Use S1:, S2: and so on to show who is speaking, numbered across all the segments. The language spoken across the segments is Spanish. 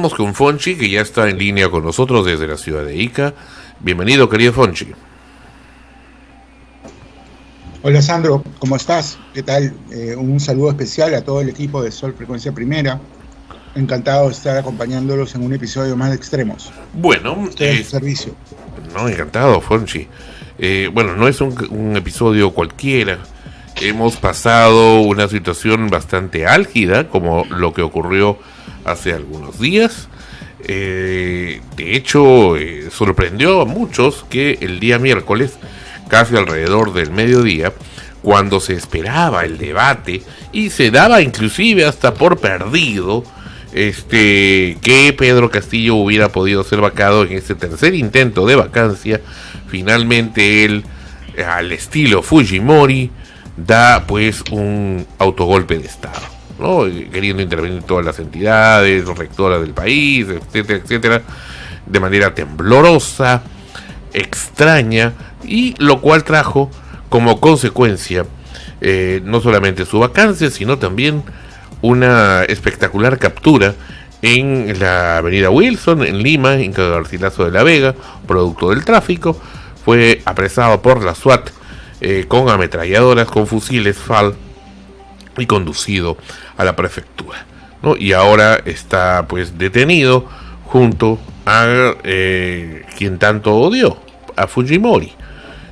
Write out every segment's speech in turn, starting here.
S1: Estamos con Fonchi, que ya está en línea con nosotros desde la ciudad de Ica. Bienvenido, querido Fonchi.
S2: Hola Sandro, ¿cómo estás? ¿Qué tal? Un saludo especial a todo el equipo de Sol Frecuencia Primera. Encantado de estar acompañándolos en un episodio más de Extremos.
S1: Bueno,
S2: estoy a su servicio.
S1: No, encantado, Fonchi. Bueno, no es un episodio cualquiera. Hemos pasado una situación bastante álgida, como lo que ocurrió hace algunos días. De hecho, sorprendió a muchos que el día miércoles, casi alrededor del mediodía, cuando se esperaba el debate y se daba inclusive hasta por perdido que Pedro Castillo hubiera podido ser vacado en este tercer intento de vacancia, finalmente él, al estilo Fujimori, da pues un autogolpe de Estado, ¿no? Queriendo intervenir todas las entidades rectoras del país, etcétera, etcétera, de manera temblorosa, extraña, y lo cual trajo como consecuencia no solamente su vacancia, sino también una espectacular captura en la avenida Wilson, en Lima, en Garcilaso de la Vega, producto del tráfico. Fue apresado por la SWAT con ametralladoras, con fusiles FAL, y conducido a la prefectura, ¿no? Y ahora está pues detenido junto a quien tanto odió, a Fujimori.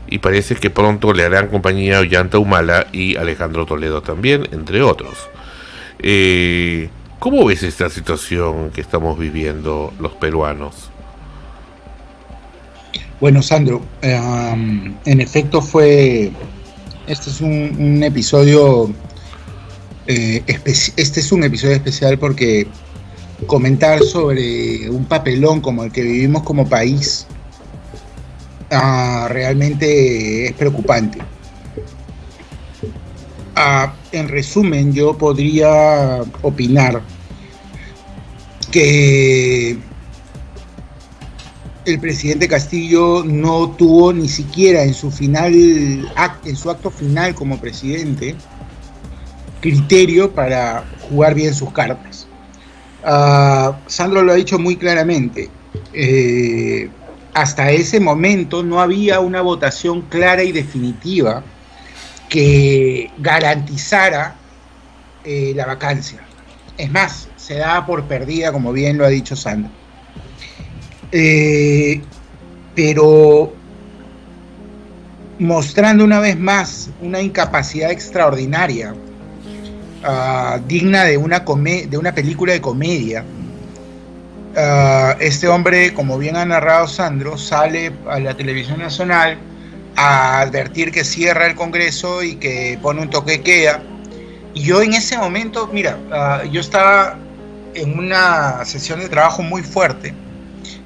S1: Y parece que pronto le harán compañía a Ollanta Humala y Alejandro Toledo también, entre otros. ¿Cómo ves esta situación que estamos viviendo los peruanos?
S2: Bueno, Sandro, en efecto este es un episodio, este es un episodio especial porque comentar sobre un papelón como el que vivimos como país realmente es preocupante. En resumen, yo podría opinar que el presidente Castillo no tuvo ni siquiera en su acto final como presidente criterio para jugar bien sus cartas. Sandro lo ha dicho muy claramente. Hasta ese momento no había una votación clara y definitiva que garantizara la vacancia. Es más, se daba por perdida, como bien lo ha dicho Sandro. Pero mostrando una vez más una incapacidad extraordinaria, digna de una película de comedia. Este hombre, como bien ha narrado Sandro, sale a la televisión nacional a advertir que cierra el Congreso y que pone un toque de queda. Y yo en ese momento, yo estaba en una sesión de trabajo muy fuerte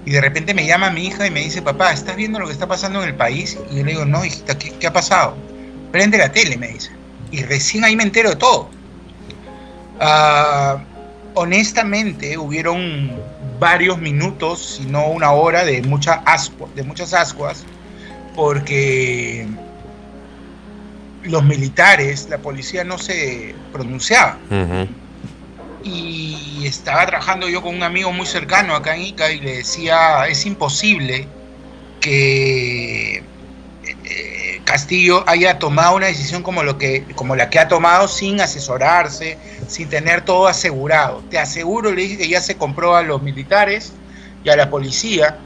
S2: y de repente me llama mi hija y me dice: papá, ¿estás viendo lo que está pasando en el país? Y yo le digo: no, hijita, ¿qué ha pasado? Prende la tele, me dice. Y recién ahí me entero de todo. Honestamente, hubieron varios minutos, si no una hora, de muchas ascuas, porque los militares, la policía no se pronunciaba. Uh-huh. Y estaba trabajando yo con un amigo muy cercano acá en Ica y le decía: es imposible que Castillo haya tomado una decisión como la que ha tomado, sin asesorarse, sin tener todo asegurado. Te aseguro, le dije, que ya se compró a los militares y a la policía,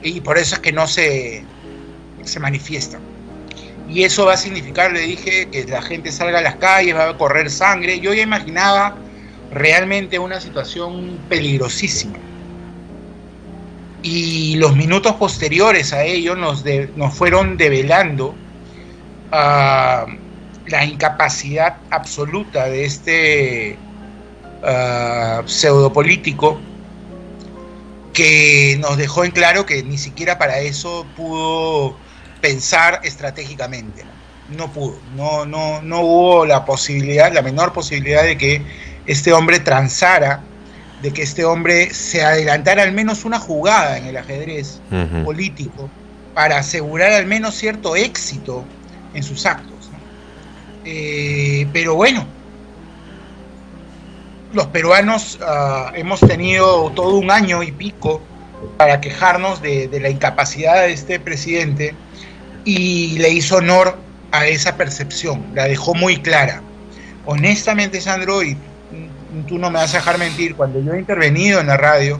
S2: y por eso es que no se manifiestan. Y eso va a significar, le dije, que la gente salga a las calles, va a correr sangre. Yo ya imaginaba realmente una situación peligrosísima. Y los minutos posteriores a ello nos fueron develando la incapacidad absoluta de este pseudopolítico, que nos dejó en claro que ni siquiera para eso pudo pensar estratégicamente. No pudo, no hubo la menor posibilidad de que este hombre transara, de que este hombre se adelantara al menos una jugada en el ajedrez uh-huh. político para asegurar al menos cierto éxito en sus actos, ¿no? Pero bueno, los peruanos hemos tenido todo un año y pico para quejarnos de la incapacidad de este presidente, y le hizo honor a esa percepción, la dejó muy clara. Honestamente, Sandro, y tú no me vas a dejar mentir, cuando yo he intervenido en la radio,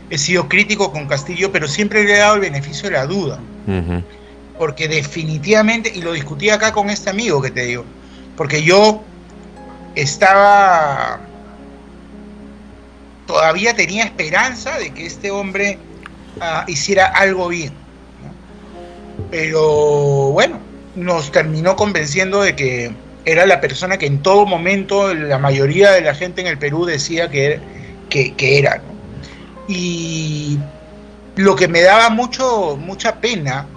S2: he sido crítico con Castillo, pero siempre le he dado el beneficio de la duda. Uh-huh. Porque definitivamente, y lo discutí acá con este amigo que te digo, porque yo todavía tenía esperanza de que este hombre hiciera algo bien, ¿no? Pero bueno, nos terminó convenciendo de que era la persona que en todo momento la mayoría de la gente en el Perú decía que era, ¿no? Y lo que me daba mucha pena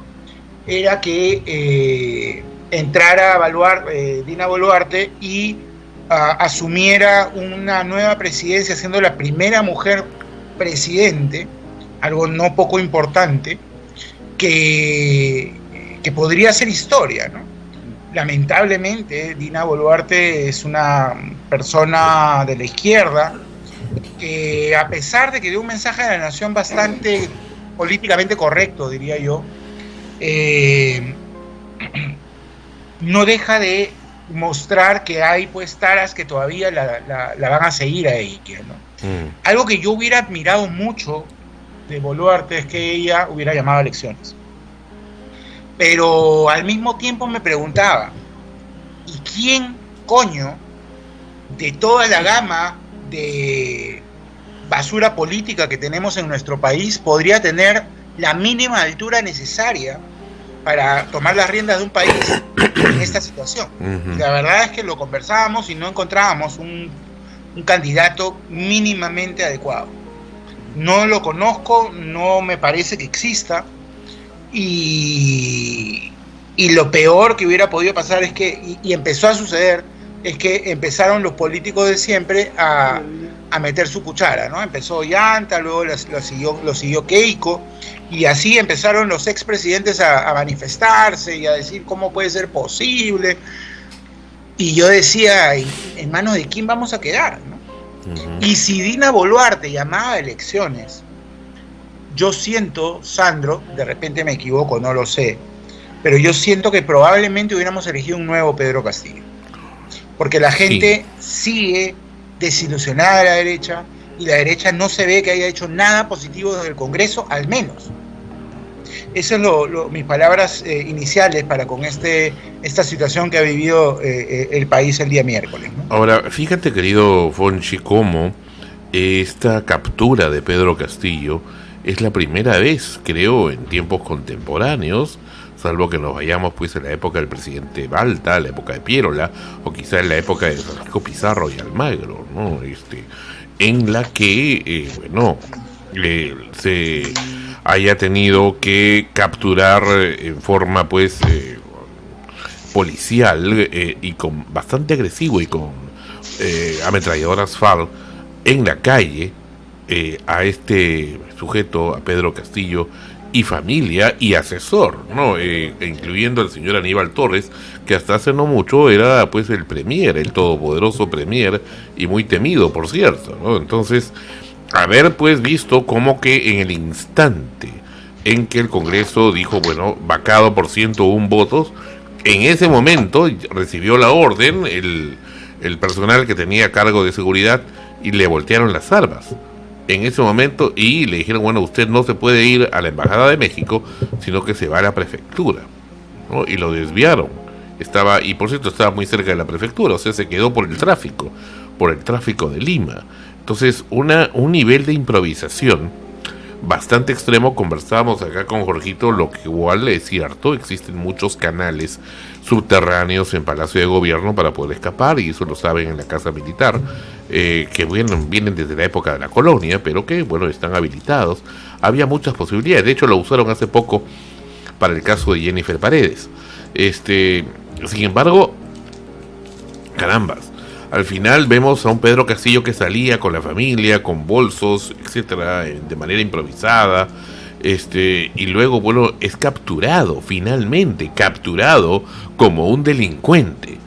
S2: era que entrara Dina Boluarte y asumiera una nueva presidencia, siendo la primera mujer presidente, algo no poco importante, que podría ser historia, ¿no? Lamentablemente, Dina Boluarte es una persona de la izquierda que, a pesar de que dio un mensaje a la nación bastante políticamente correcto, diría yo, no deja de mostrar que hay pues taras que todavía la van a seguir a ella, ¿no? Algo que yo hubiera admirado mucho de Boluarte es que ella hubiera llamado a elecciones. Pero al mismo tiempo me preguntaba, ¿y quién coño de toda la gama de basura política que tenemos en nuestro país podría tener la mínima altura necesaria para tomar las riendas de un país en esta situación? Uh-huh. La verdad es que lo conversábamos y no encontrábamos un candidato mínimamente adecuado. No lo conozco, no me parece que exista, y lo peor que hubiera podido pasar es que, y empezó a suceder, es que empezaron los políticos de siempre a meter su cuchara, ¿no? Empezó Llanta, luego lo siguió Keiko, y así empezaron los expresidentes a manifestarse y a decir cómo puede ser posible. Y yo decía, ¿en manos de quién vamos a quedar, no? Uh-huh. Y si Dina Boluarte llamaba a elecciones, yo siento, Sandro, de repente me equivoco, no lo sé, pero yo siento que probablemente hubiéramos elegido un nuevo Pedro Castillo. Porque la gente sigue desilusionada de la derecha, y la derecha no se ve que haya hecho nada positivo desde el Congreso, al menos. Esas son mis palabras iniciales para con esta situación que ha vivido el país el día miércoles, ¿no?
S1: Ahora, fíjate, querido Fonchi, cómo esta captura de Pedro Castillo es la primera vez, creo, en tiempos contemporáneos, salvo que nos vayamos pues en la época del presidente Balta, la época de Piérola, o quizá en la época de Francisco Pizarro y Almagro, ¿no? En la que, se haya tenido que capturar en forma pues policial y con bastante agresivo y con ametralladoras FARC en la calle a este sujeto, a Pedro Castillo, y familia y asesor, ¿no? Incluyendo al señor Aníbal Torres, que hasta hace no mucho era pues el premier, el todopoderoso premier, y muy temido, por cierto, ¿no? Entonces, haber pues visto como que en el instante en que el Congreso dijo, bueno, vacado por 101 votos, en ese momento recibió la orden el personal que tenía cargo de seguridad, y le voltearon las armas en ese momento y le dijeron, bueno, usted no se puede ir a la Embajada de México, sino que se va a la prefectura, ¿no? Y lo desviaron. Y por cierto estaba muy cerca de la prefectura, o sea, se quedó por el tráfico de Lima. Entonces, un nivel de improvisación bastante extremo. Conversábamos acá con Jorgito, lo que igual es cierto, existen muchos canales subterráneos en Palacio de Gobierno para poder escapar, y eso lo saben en la Casa Militar, que vienen desde la época de la colonia, pero que, bueno, están habilitados. Había muchas posibilidades, de hecho lo usaron hace poco para el caso de Jennifer Paredes. Sin embargo, carambas, al final vemos a un Pedro Castillo que salía con la familia, con bolsos, etcétera, de manera improvisada, y luego, bueno, es finalmente capturado como un delincuente.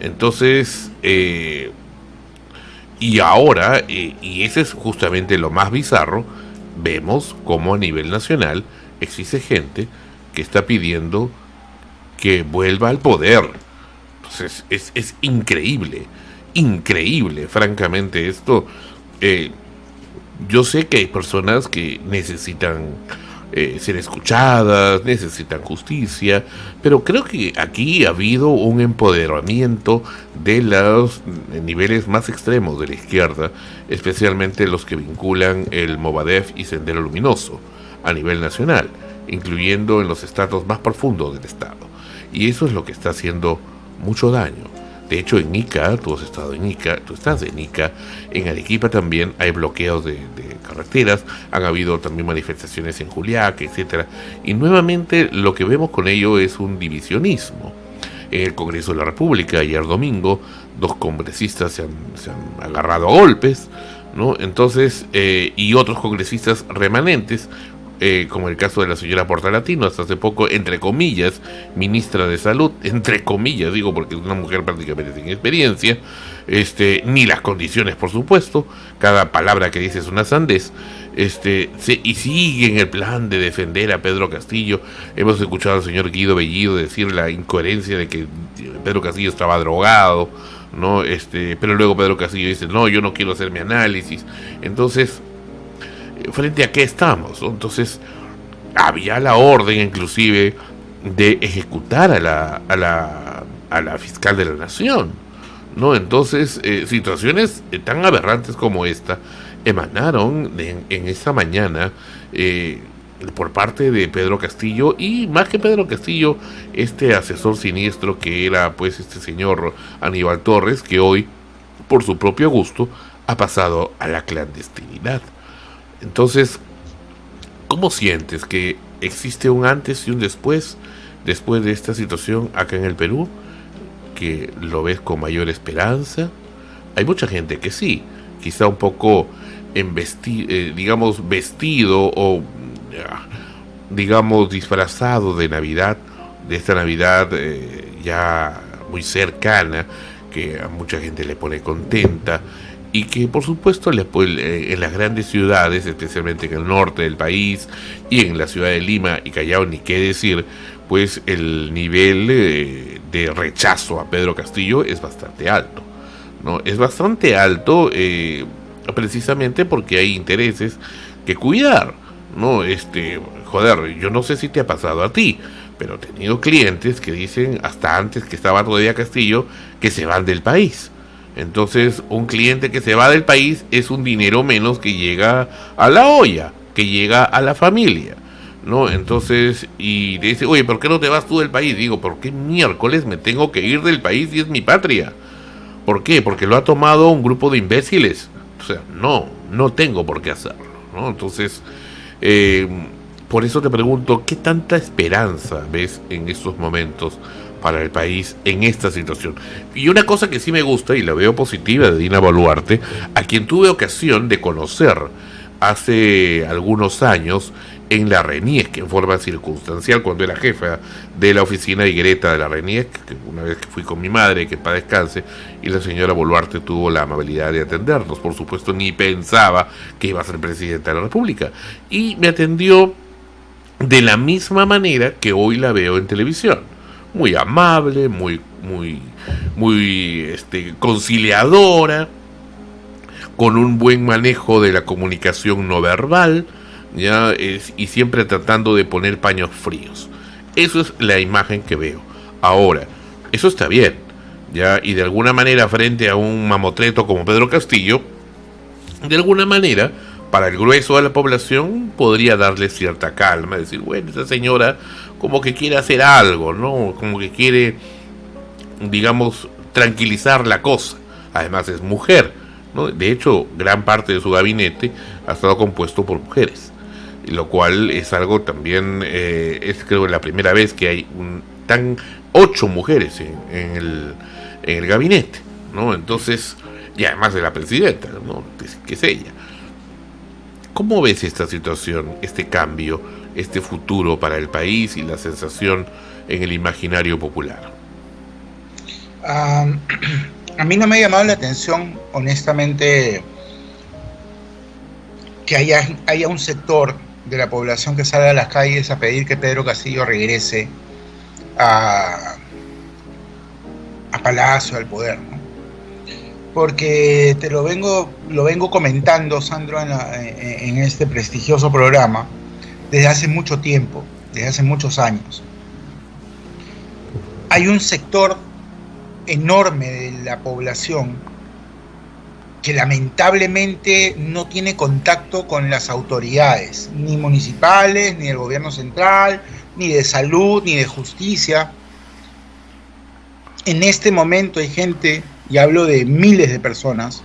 S1: Entonces, Y ahora, y ese es justamente lo más bizarro, vemos cómo a nivel nacional existe gente que está pidiendo que vuelva al poder. Entonces es increíble, increíble, francamente, esto. Yo sé que hay personas que necesitan ser escuchadas, necesitan justicia, pero creo que aquí ha habido un empoderamiento de los niveles más extremos de la izquierda, especialmente los que vinculan el Movadef y Sendero Luminoso a nivel nacional, incluyendo en los estratos más profundos del Estado. Y eso es lo que está haciendo mucho daño. De hecho, en Ica, tú has estado en Ica, tú estás en Ica, en Arequipa también hay bloqueos de carreteras, han habido también manifestaciones en Juliaca, etcétera. Y nuevamente lo que vemos con ello es un divisionismo. En el Congreso de la República, ayer domingo, 2 congresistas se han agarrado a golpes, ¿no? Entonces, y otros congresistas remanentes, como el caso de la señora Portalatino, hasta hace poco, entre comillas, ministra de Salud, entre comillas, digo porque es una mujer prácticamente sin experiencia, ni las condiciones, por supuesto, cada palabra que dice es una sandez, y sigue en el plan de defender a Pedro Castillo. Hemos escuchado al señor Guido Bellido decir la incoherencia de que Pedro Castillo estaba drogado, ¿no? Pero luego Pedro Castillo dice, no, yo no quiero hacer mi análisis. Entonces, ¿frente a qué estamos? Entonces, había la orden inclusive de ejecutar a la fiscal de la nación, ¿no? Entonces, situaciones tan aberrantes como esta emanaron en esta mañana por parte de Pedro Castillo, y más que Pedro Castillo, este asesor siniestro que era pues este señor Aníbal Torres, que hoy, por su propio gusto, ha pasado a la clandestinidad. Entonces, ¿cómo sientes que existe un antes y un después de esta situación acá en el Perú? ¿Que lo ves con mayor esperanza? Hay mucha gente que sí, quizá un poco vestido o digamos disfrazado de Navidad, de esta Navidad ya muy cercana, que a mucha gente le pone contenta, y que por supuesto en las grandes ciudades, especialmente en el norte del país y en la ciudad de Lima y Callao, ni qué decir, pues el nivel de rechazo a Pedro Castillo es bastante alto, ¿no? Es bastante alto precisamente porque hay intereses que cuidar, ¿no? Joder, yo no sé si te ha pasado a ti, pero he tenido clientes que dicen, hasta antes que estaba todavía Castillo, que se van del país. Entonces, un cliente que se va del país es un dinero menos que llega a la olla, que llega a la familia, ¿no? Entonces, y dice, oye, ¿por qué no te vas tú del país? Digo, ¿por qué miércoles me tengo que ir del país si es mi patria? ¿Por qué? Porque lo ha tomado un grupo de imbéciles. O sea, no tengo por qué hacerlo, ¿no? Entonces, por eso te pregunto, ¿qué tanta esperanza ves en estos momentos para el país en esta situación? Y una cosa que sí me gusta y la veo positiva de Dina Boluarte, a quien tuve ocasión de conocer hace algunos años en la RENIEC, en forma circunstancial, cuando era jefa de la oficina de Higuereta de la RENIEC, que una vez que fui con mi madre, que para descanse, y la señora Boluarte tuvo la amabilidad de atendernos. Por supuesto, ni pensaba que iba a ser presidenta de la República, y me atendió de la misma manera que hoy la veo en televisión, muy amable, muy conciliadora, con un buen manejo de la comunicación no verbal, y siempre tratando de poner paños fríos. Eso es la imagen que veo. Ahora, eso está bien, y de alguna manera frente a un mamotreto como Pedro Castillo, de alguna manera, para el grueso de la población podría darle cierta calma, decir, bueno, esa señora como que quiere hacer algo, ¿no? Como que quiere, digamos, tranquilizar la cosa. Además es mujer, ¿no? De hecho, gran parte de su gabinete ha estado compuesto por mujeres, lo cual es algo también, es creo la primera vez que hay 8 mujeres en el gabinete, ¿no? Entonces, y además de la presidenta, ¿no? Que es ella. ¿Cómo ves esta situación, este cambio, este futuro para el país y la sensación en el imaginario popular?
S2: A mí no me ha llamado la atención, honestamente, que haya un sector de la población que salga a las calles a pedir que Pedro Castillo regrese a Palacio, al poder, ¿no? Porque te lo vengo comentando, Sandro, en este prestigioso programa desde hace mucho tiempo, desde hace muchos años. Hay un sector enorme de la población que lamentablemente no tiene contacto con las autoridades, ni municipales, ni del gobierno central, ni de salud, ni de justicia. En este momento hay gente, y hablo de miles de personas,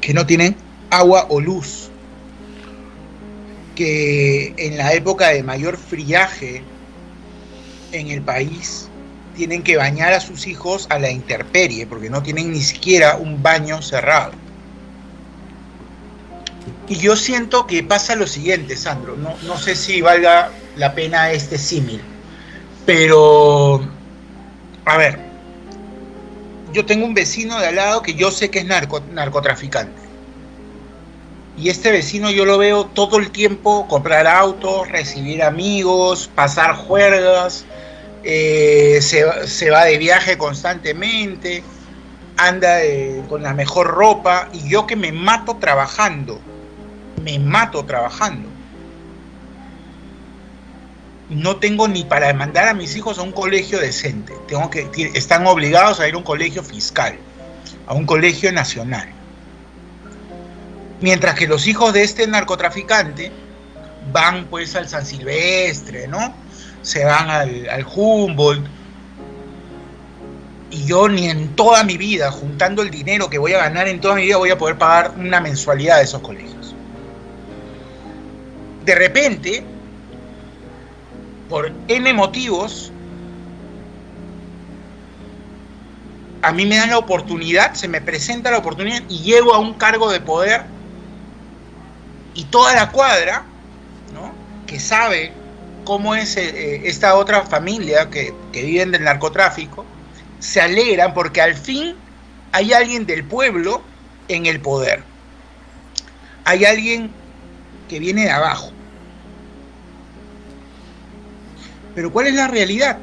S2: que no tienen agua o luz, que en la época de mayor friaje en el país tienen que bañar a sus hijos a la intemperie porque no tienen ni siquiera un baño cerrado. Y yo siento que pasa lo siguiente, Sandro, no sé si valga la pena este símil, pero a ver, yo tengo un vecino de al lado que yo sé que es narcotraficante. Y este vecino yo lo veo todo el tiempo comprar autos, recibir amigos, pasar juergas, se va de viaje constantemente, anda con la mejor ropa, y yo que me mato trabajando. No tengo ni para mandar a mis hijos a un colegio decente. Están obligados a ir a un colegio fiscal, a un colegio nacional. Mientras que los hijos de este narcotraficante van pues al San Silvestre, ¿no? Se van al Humboldt. Y yo ni en toda mi vida, juntando el dinero que voy a ganar en toda mi vida, voy a poder pagar una mensualidad de esos colegios. De repente, por N motivos, a mí me dan la oportunidad, se me presenta la oportunidad y llego a un cargo de poder, y toda la cuadra, ¿no?, que sabe cómo es esta otra familia que viven del narcotráfico, se alegran porque al fin hay alguien del pueblo en el poder. Hay alguien que viene de abajo. Pero ¿cuál es la realidad?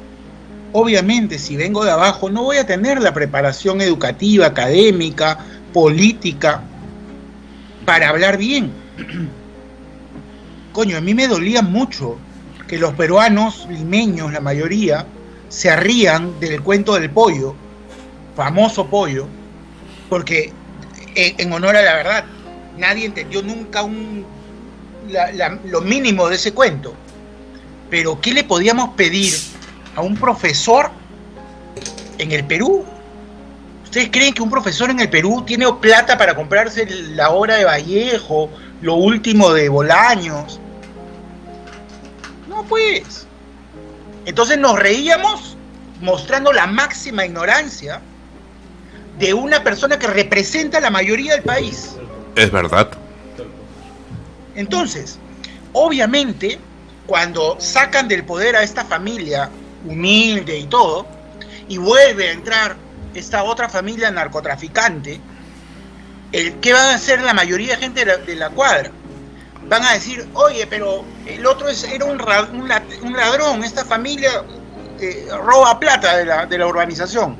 S2: Obviamente, si vengo de abajo, no voy a tener la preparación educativa, académica, política, para hablar bien. Coño, a mí me dolía mucho que los peruanos limeños, la mayoría, se rían del cuento del pollo, famoso pollo, porque en honor a la verdad, nadie entendió nunca lo mínimo de ese cuento. Pero ¿qué le podíamos pedir a un profesor en el Perú? ¿Ustedes creen que un profesor en el Perú tiene plata para comprarse la obra de Vallejo, lo último de Bolaños? No, pues. Entonces nos reíamos mostrando la máxima ignorancia de una persona que representa a la mayoría del país.
S1: Es verdad.
S2: Entonces, obviamente, cuando sacan del poder a esta familia humilde y todo, y vuelve a entrar esta otra familia narcotraficante, ¿qué van a hacer la mayoría de gente de la cuadra? Van a decir, oye, pero el otro era un ladrón, esta familia roba plata de la urbanización.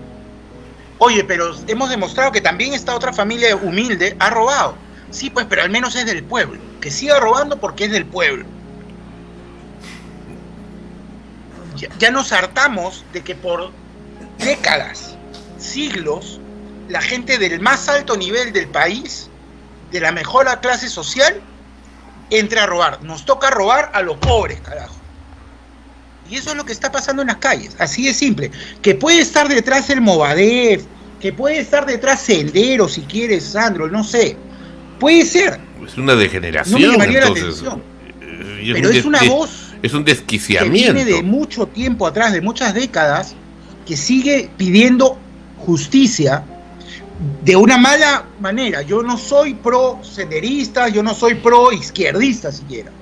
S2: Oye, pero hemos demostrado que también esta otra familia humilde ha robado. Sí, pues, pero al menos es del pueblo. Que siga robando porque es del pueblo. Ya nos hartamos de que por décadas, siglos, la gente del más alto nivel del país, de la mejor clase social, entra a robar. Nos toca robar a los pobres, carajo. Y eso es lo que está pasando en las calles, así de simple. Que puede estar detrás el Movadef, que puede estar detrás Sendero, si quieres, Sandro, no sé. Puede ser.
S1: Es una degeneración.
S2: No me llamaría
S1: entonces,
S2: la atención. Pero es una voz...
S1: Es un desquiciamiento.
S2: Que viene de mucho tiempo atrás, de muchas décadas, que sigue pidiendo justicia de una mala manera. Yo no soy pro senderista, yo no soy pro izquierdista siquiera.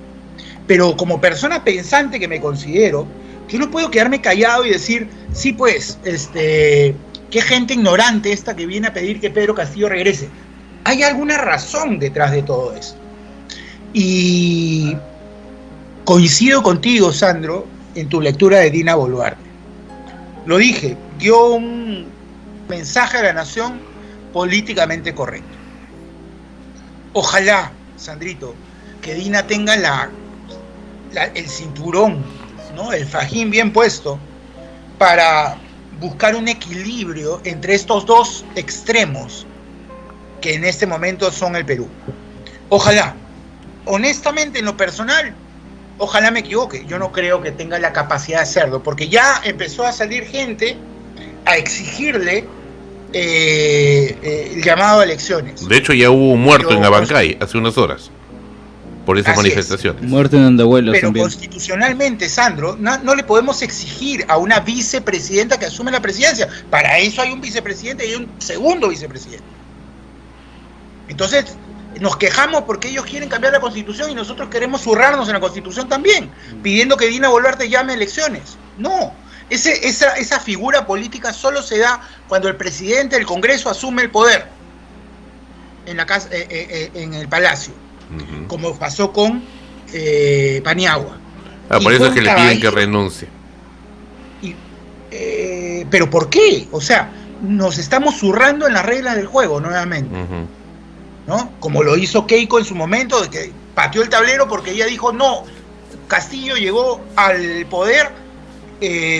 S2: Pero como persona pensante que me considero, yo no puedo quedarme callado y decir, Sí, pues, qué gente ignorante esta que viene a pedir que Pedro Castillo regrese. Hay alguna razón detrás de todo esto. Y coincido contigo, Sandro, en tu lectura de Dina Boluarte. Lo dije, dio un mensaje a la nación políticamente correcto. Ojalá, Sandrito, que Dina tenga el cinturón, ¿no? El fajín bien puesto para buscar un equilibrio entre estos dos extremos que en este momento son el Perú. Ojalá. Honestamente, en lo personal, ojalá me equivoque. Yo no creo que tenga la capacidad de hacerlo, porque ya empezó a salir gente a exigirle el llamado a elecciones.
S1: De hecho, ya hubo un muerto en Abancay hace unas horas por esas manifestaciones.
S3: Muerte en Andahuaylas
S2: pero
S3: también.
S2: Constitucionalmente, Sandro, no le podemos exigir a una vicepresidenta que asume la presidencia. Para eso hay un vicepresidente y un segundo vicepresidente. Entonces, nos quejamos porque ellos quieren cambiar la Constitución y nosotros queremos zurrarnos en la Constitución también, pidiendo que Dina Boluarte llame a elecciones. No, esa figura política solo se da cuando el presidente del Congreso asume el poder en la casa, en el Palacio, como pasó con Paniagua.
S1: Por eso es que le piden que renuncie.
S2: ¿Pero por qué? O sea, nos estamos zurrando en las reglas del juego nuevamente. ¿No? Como lo hizo Keiko en su momento, de que pateó el tablero porque ella dijo, no, Castillo llegó al poder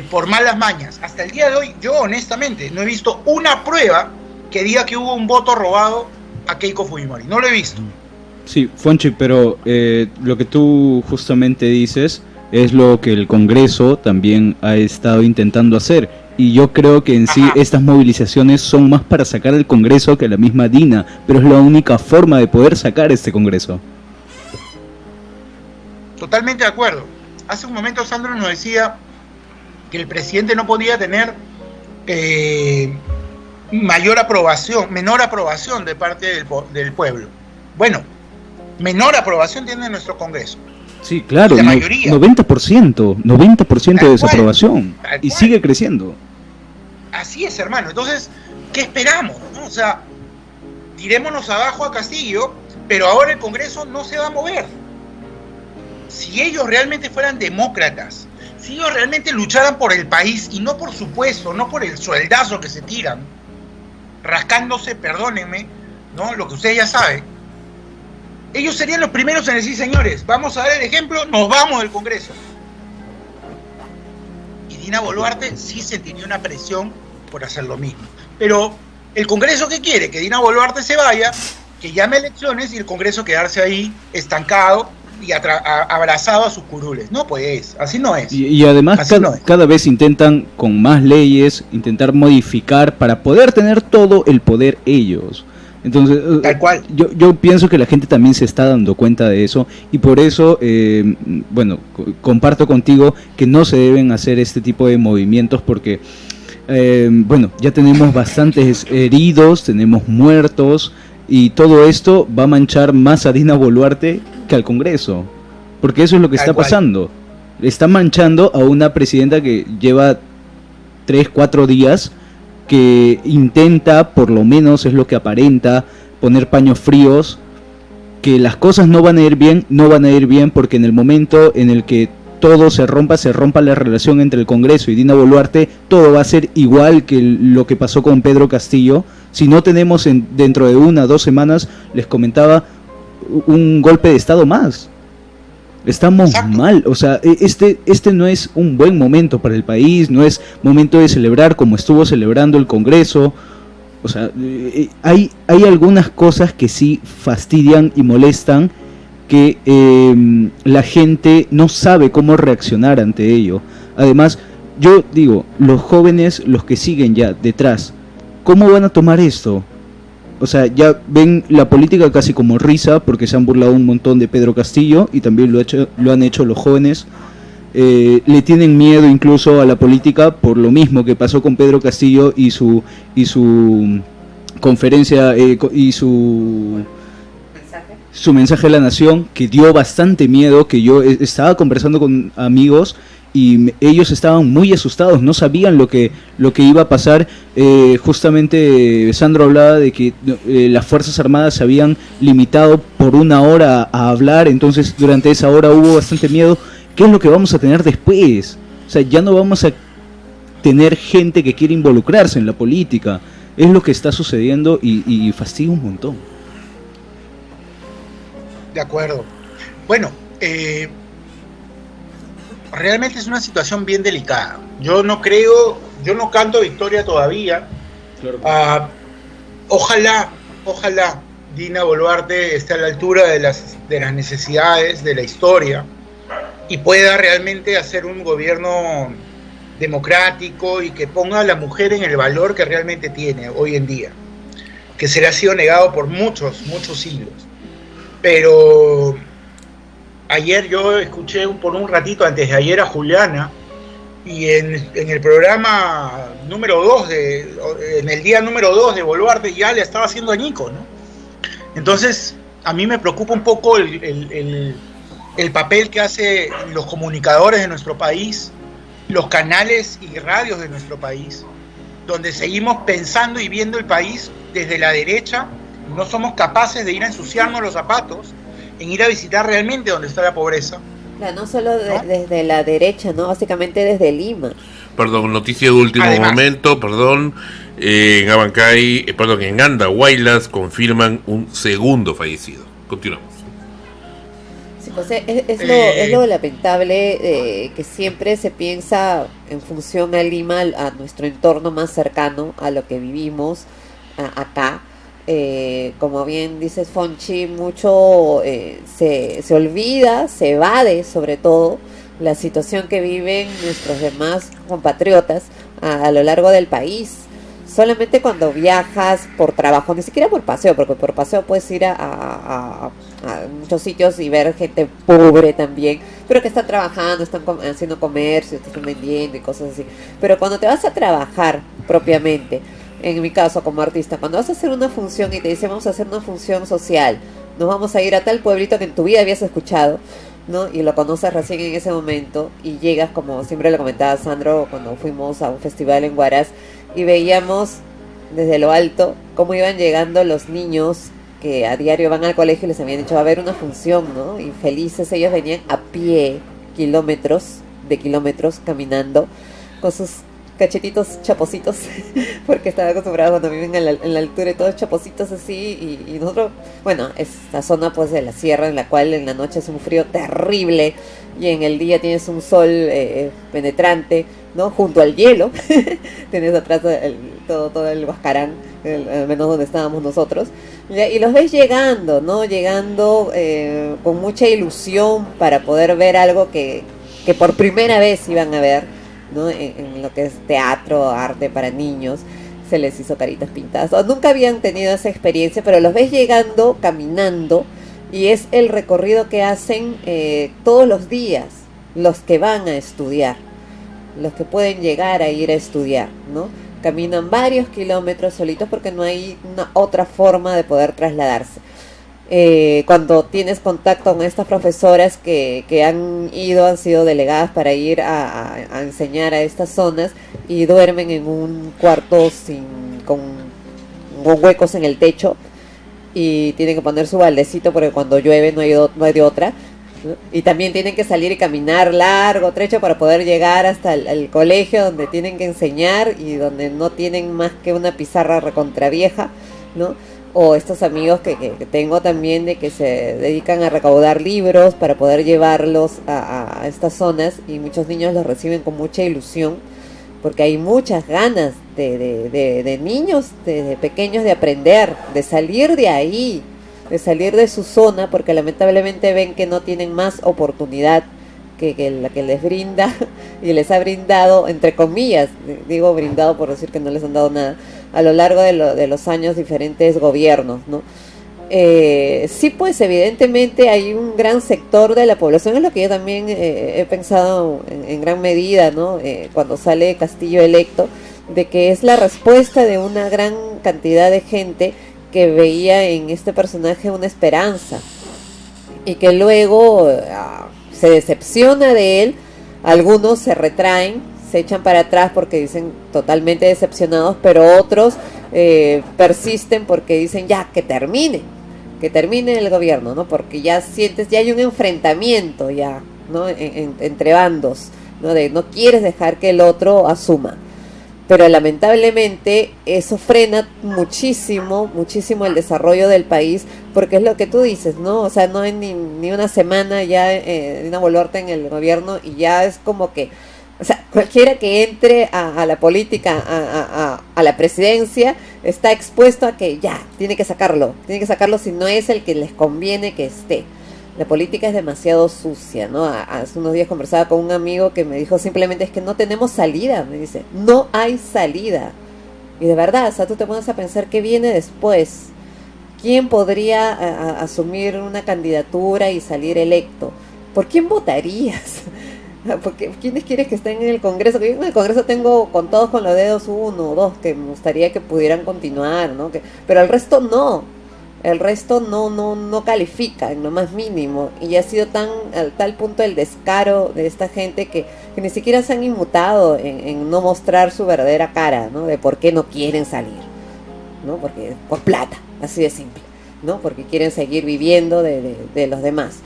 S2: por malas mañas. Hasta el día de hoy, yo honestamente no he visto una prueba que diga que hubo un voto robado a Keiko Fujimori. No lo he visto.
S3: Sí, Fonchi, pero lo que tú justamente dices es lo que el Congreso también ha estado intentando hacer. Y yo creo que en sí estas movilizaciones son más para sacar al Congreso que la misma Dina, pero es la única forma de poder sacar este Congreso.
S2: Totalmente de acuerdo. Hace un momento Sandro nos decía que el presidente no podía tener menor aprobación de parte del pueblo. Bueno, menor aprobación tiene nuestro Congreso.
S3: Sí, claro,
S2: la mayoría.
S3: 90% de desaprobación. Y sigue creciendo.
S2: Así es, hermano. Entonces, ¿qué esperamos? ¿No? O sea, tirémonos abajo a Castillo, pero ahora el Congreso no se va a mover. Si ellos realmente fueran demócratas, si ellos realmente lucharan por el país y no por su puesto, no por el sueldazo que se tiran, rascándose, perdónenme, ¿no? Lo que ustedes ya saben, ellos serían los primeros en decir, señores, vamos a dar el ejemplo, nos vamos del Congreso. Y Dina Boluarte sí sentiría una presión por hacer lo mismo. Pero el Congreso, ¿qué quiere? Que Dina Boluarte se vaya, que llame elecciones y el Congreso quedarse ahí estancado y abrazado a sus curules. No, pues, así no es.
S3: Y además cada vez intentan, con más leyes, intentar modificar para poder tener todo el poder ellos. Entonces,
S2: tal cual.
S3: Yo pienso que la gente también se está dando cuenta de eso y por eso, comparto contigo que no se deben hacer este tipo de movimientos porque, ya tenemos bastantes heridos, tenemos muertos y todo esto va a manchar más a Dina Boluarte que al Congreso, porque eso es lo que está pasando. Está manchando a una presidenta que lleva 3-4 días que intenta, por lo menos es lo que aparenta, poner paños fríos, que las cosas no van a ir bien porque en el momento en el que todo se rompa la relación entre el Congreso y Dina Boluarte, todo va a ser igual que lo que pasó con Pedro Castillo. Si no tenemos dentro de 1 o 2 semanas, les comentaba, un golpe de Estado más. Estamos mal, o sea, este no es un buen momento para el país, no es momento de celebrar como estuvo celebrando el Congreso. O sea, hay algunas cosas que sí fastidian y molestan, que la gente no sabe cómo reaccionar ante ello. Además, yo digo, los jóvenes, los que siguen ya detrás, ¿cómo van a tomar esto? O sea, ya ven la política casi como risa porque se han burlado un montón de Pedro Castillo y también lo han hecho los jóvenes. Le tienen miedo incluso a la política por lo mismo que pasó con Pedro Castillo y su conferencia y su mensaje a la nación, que dio bastante miedo, que yo estaba conversando con amigos ellos estaban muy asustados, no sabían lo que iba a pasar. Justamente Sandro hablaba de que las Fuerzas Armadas se habían limitado por una hora a hablar, entonces durante esa hora hubo bastante miedo. ¿Qué es lo que vamos a tener después? O sea, ya no vamos a tener gente que quiere involucrarse en la política. Es lo que está sucediendo y fastidia un montón.
S2: De acuerdo. Bueno, realmente es una situación bien delicada. Yo no canto victoria todavía. Claro. Ojalá Dina Boluarte esté a la altura de las necesidades de la historia y pueda realmente hacer un gobierno democrático y que ponga a la mujer en el valor que realmente tiene hoy en día, que se le ha sido negado por muchos siglos. Pero ayer yo escuché por un ratito, antes de ayer, a Juliana, y en el programa número 2, en el día número 2 de Boluarte, ya le estaba haciendo añicos, ¿no? Entonces, a mí me preocupa un poco el papel que hacen los comunicadores de nuestro país, los canales y radios de nuestro país, donde seguimos pensando y viendo el país desde la derecha, y no somos capaces de ir a ensuciarnos los zapatos, en ir a visitar realmente donde está la pobreza.
S4: Claro, no solo desde la derecha, ¿no? Básicamente desde Lima.
S1: Perdón, noticia de último momento, en Andahuaylas confirman un segundo fallecido. Continuamos.
S4: Sí, pues es lo lamentable que siempre se piensa en función a Lima, a nuestro entorno más cercano, a lo que vivimos acá. Como bien dices, Fonchi, mucho se olvida, se evade sobre todo la situación que viven nuestros demás compatriotas a lo largo del país. Solamente cuando viajas por trabajo, ni siquiera por paseo, porque por paseo puedes ir a muchos sitios y ver gente pobre también, pero que están trabajando, están haciendo comercio, están vendiendo y cosas así. Pero cuando te vas a trabajar propiamente, en mi caso como artista, cuando vas a hacer una función y te dicen vamos a hacer una función social, nos vamos a ir a tal pueblito que en tu vida habías escuchado, ¿no? Y lo conoces recién en ese momento y llegas, como siempre lo comentaba Sandro, cuando fuimos a un festival en Huaraz y veíamos desde lo alto cómo iban llegando los niños que a diario van al colegio y les habían dicho va a haber una función, ¿no? Y felices ellos venían a pie kilómetros caminando con sus cachetitos chapositos porque estaba acostumbrado cuando viven en la altura y todos chapositos así y nosotros, bueno, es la zona pues de la sierra en la cual en la noche es un frío terrible y en el día tienes un sol penetrante, ¿no? Junto al hielo tienes atrás todo el Huascarán, al menos donde estábamos nosotros, y los ves llegando, ¿no? Llegando con mucha ilusión para poder ver algo que por primera vez iban a ver, ¿no? En lo que es teatro, arte para niños, se les hizo caritas pintadas. O nunca habían tenido esa experiencia, pero los ves llegando, caminando, y es el recorrido que hacen todos los días, los que van a estudiar, los que pueden llegar a ir a estudiar, ¿no? Caminan varios kilómetros solitos porque no hay una otra forma de poder trasladarse. Cuando tienes contacto con estas profesoras que han sido delegadas para ir a enseñar a estas zonas y duermen en un cuarto con huecos en el techo y tienen que poner su baldecito porque cuando llueve no hay de otra, ¿no? Y también tienen que salir y caminar largo trecho para poder llegar hasta el colegio donde tienen que enseñar y donde no tienen más que una pizarra recontravieja, ¿no? O estos amigos que tengo también de que se dedican a recaudar libros para poder llevarlos a estas zonas y muchos niños los reciben con mucha ilusión porque hay muchas ganas de niños, de pequeños, de aprender, de salir de ahí, de salir de su zona porque lamentablemente ven que no tienen más oportunidad que la que les brinda y les ha brindado, entre comillas, digo brindado por decir que no les han dado nada, a lo largo de los años diferentes gobiernos, ¿no? Sí, pues evidentemente hay un gran sector de la población, es lo que yo también he pensado en gran medida, ¿no? Cuando sale Castillo electo, de que es la respuesta de una gran cantidad de gente que veía en este personaje una esperanza y que luego se decepciona de él Algunos se retraen, se echan para atrás porque dicen totalmente decepcionados, pero otros persisten porque dicen ya, que termine el gobierno, ¿no? Porque ya sientes, ya hay un enfrentamiento ya, ¿no? Entre bandos, ¿no? No quieres dejar que el otro asuma. Pero lamentablemente eso frena muchísimo el desarrollo del país, porque es lo que tú dices, ¿no? O sea, no hay ni una semana ya Dina Boluarte en el gobierno y ya es como que, o sea, cualquiera que entre a la política, a la presidencia, está expuesto a que ya, tiene que sacarlo si no es el que les conviene que esté. La política es demasiado sucia, ¿no? Hace unos días conversaba con un amigo que me dijo simplemente es que no tenemos salida, me dice, no hay salida. Y de verdad, o sea, tú te pones a pensar qué viene después. ¿Quién podría asumir una candidatura y salir electo? ¿Por quién votarías? Porque ¿quiénes quieres que estén en el Congreso? Yo en el Congreso tengo contados con los dedos 1 o 2 que me gustaría que pudieran continuar, ¿no? Pero el resto no. El resto no califica en lo más mínimo, y ha sido al tal punto el descaro de esta gente que ni siquiera se han inmutado en no mostrar su verdadera cara, ¿no? De por qué no quieren salir, ¿no? Porque por plata, así de simple, ¿no? Porque quieren seguir viviendo de los demás.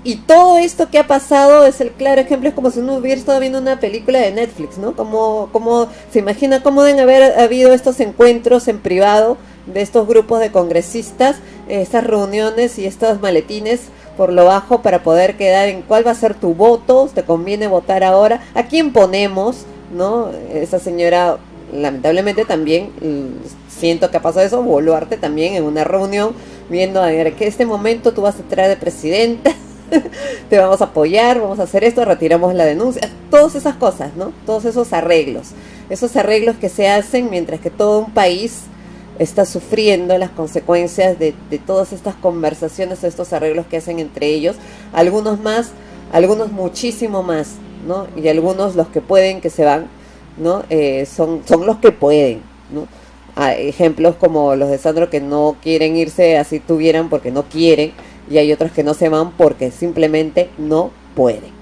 S4: Y todo esto que ha pasado es el claro ejemplo, es como si uno hubiera estado viendo una película de Netflix, ¿no? Como se imagina cómo deben haber habido estos encuentros en privado de estos grupos de congresistas, estas reuniones y estos maletines por lo bajo para poder quedar en cuál va a ser tu voto, te conviene votar ahora, a quién ponemos, ¿no? Esa señora, lamentablemente también, siento que ha pasado eso, Boluarte también en una reunión, viendo a ver que este momento tú vas a entrar de presidenta, te vamos a apoyar, vamos a hacer esto, retiramos la denuncia, todas esas cosas, ¿no? Todos esos arreglos que se hacen mientras que todo un país está sufriendo las consecuencias de todas estas conversaciones, estos arreglos que hacen entre ellos, algunos más, algunos muchísimo más, ¿no? Y algunos, los que pueden, que se van, ¿no? Son los que pueden, ¿no? Ejemplos como los de Sandro, que no quieren irse así tuvieran porque no quieren, y hay otros que no se van porque simplemente no pueden.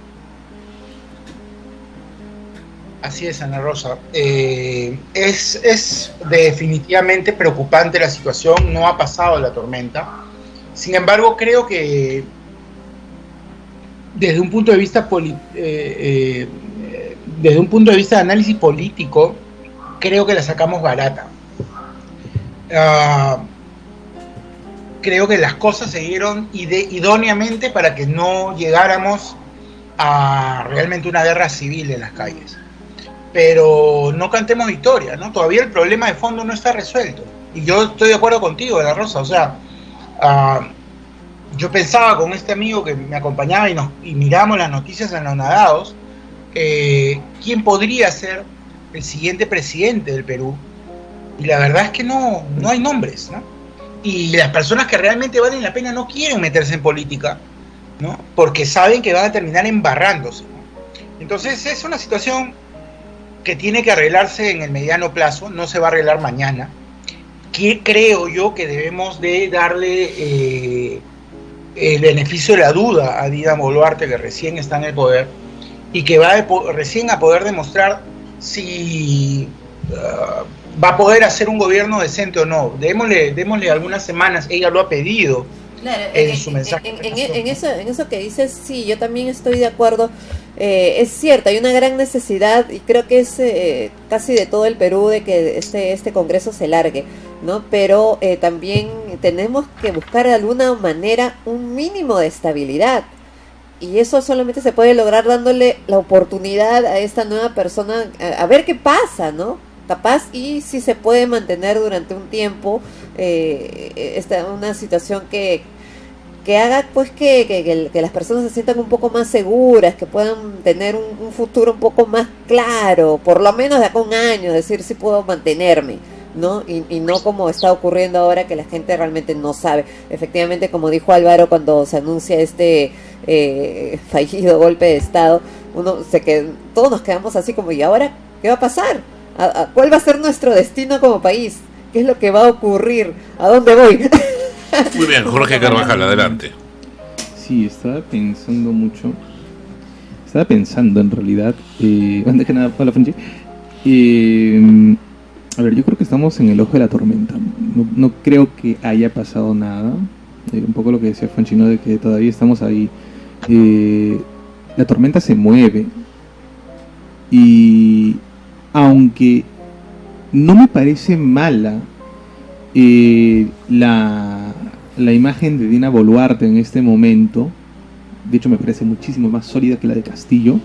S2: Así es, Ana Rosa. Es definitivamente preocupante la situación, no ha pasado la tormenta. Sin embargo, creo que desde un punto de vista de análisis político, creo que la sacamos barata. Creo que las cosas se dieron idóneamente para que no llegáramos a realmente una guerra civil en las calles. Pero no cantemos victoria, ¿no? Todavía el problema de fondo no está resuelto. Y yo estoy de acuerdo contigo, Ana Rosa. O sea, yo pensaba con este amigo que me acompañaba y miramos las noticias anonadados, quién podría ser el siguiente presidente del Perú. Y la verdad es que no hay nombres, ¿no? Y las personas que realmente valen la pena no quieren meterse en política, ¿no? Porque saben que van a terminar embarrándose, ¿no? Entonces es una situación que tiene que arreglarse en el mediano plazo, no se va a arreglar mañana. Que creo yo que debemos de darle el beneficio de la duda a Dina Boluarte, que recién está en el poder, y que va recién a poder demostrar si va a poder hacer un gobierno decente o no. Démosle algunas semanas, ella lo ha pedido.
S4: Claro,
S2: en su mensaje.
S4: En eso que dices, sí, yo también estoy de acuerdo. Es cierto, hay una gran necesidad, y creo que es casi de todo el Perú, de que este Congreso se largue, ¿no? Pero también tenemos que buscar de alguna manera un mínimo de estabilidad, y eso solamente se puede lograr dándole la oportunidad a esta nueva persona a ver qué pasa, ¿no? Capaz y si se puede mantener durante un tiempo una situación que haga pues que las personas se sientan un poco más seguras, que puedan tener un futuro un poco más claro, por lo menos de acá a un año, decir si puedo mantenerme, ¿no? Y no como está ocurriendo ahora, que la gente realmente no sabe. Efectivamente, como dijo Álvaro, cuando se anuncia este fallido golpe de Estado, todos nos quedamos así como, ¿y ahora qué va a pasar? ¿Cuál va a ser nuestro destino como país? ¿Qué es lo que va a ocurrir? ¿A dónde voy?
S1: Muy bien, Jorge Carvajal, adelante.
S5: Sí, estaba pensando mucho. Estaba pensando en realidad, antes que nada, hola Funchi. A ver, yo creo que estamos en el ojo de la tormenta. No creo que haya pasado nada. Un poco lo que decía Funchi, ¿no? De que todavía estamos ahí. La tormenta se mueve. Y aunque no me parece mala la imagen de Dina Boluarte en este momento, de hecho me parece muchísimo más sólida que la de Castillo,